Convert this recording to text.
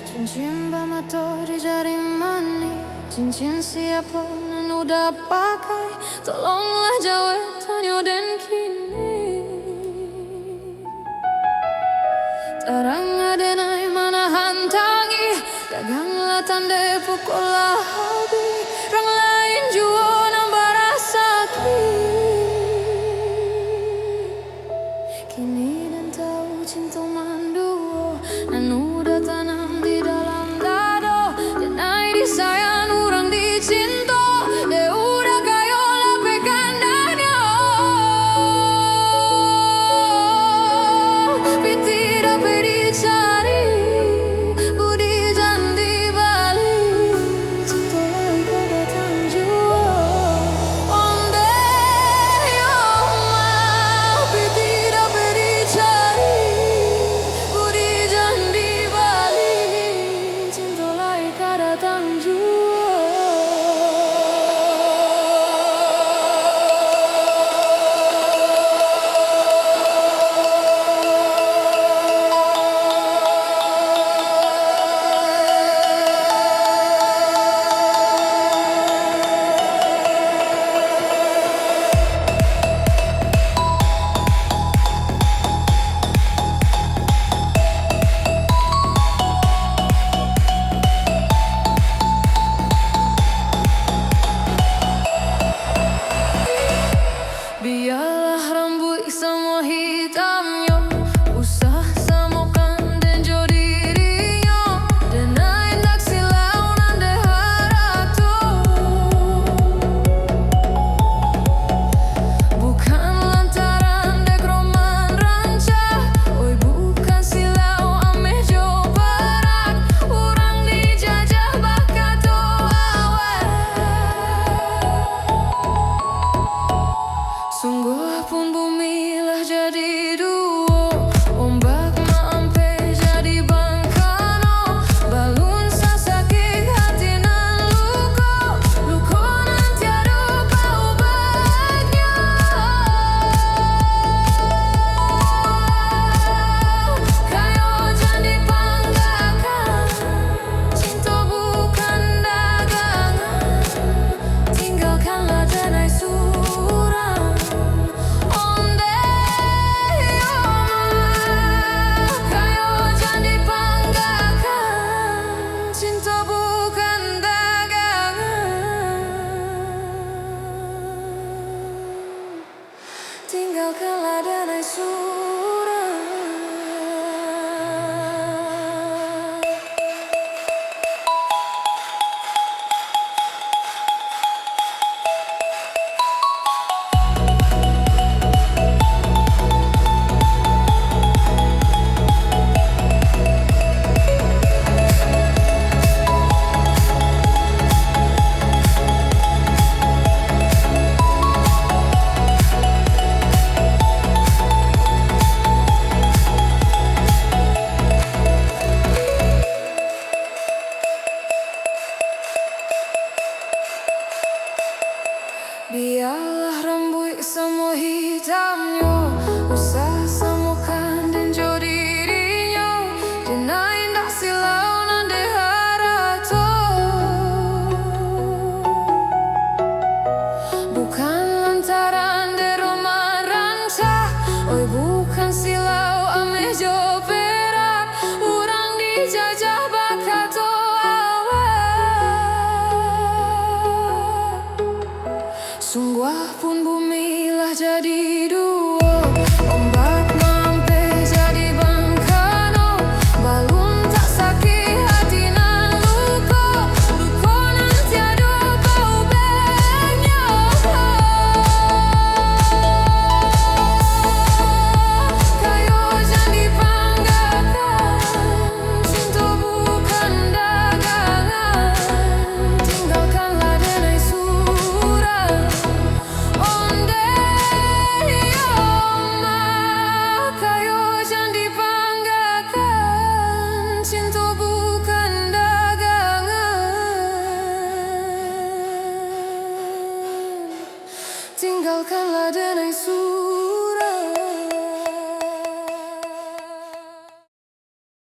Cincin bermata di jari manis, cincin siapa nan udah pakai. Tolonglah jawab tanya dan kini terang adenai mana hantangi. Daganglah tanda pukullah habi. Orang lain jua nambah rasa kini dan tahu cinta manduo nan udah tanam di dalam dado. Denai disayang orang dicinta, dia udah kayo lapekan danyo. Piti dapat dicari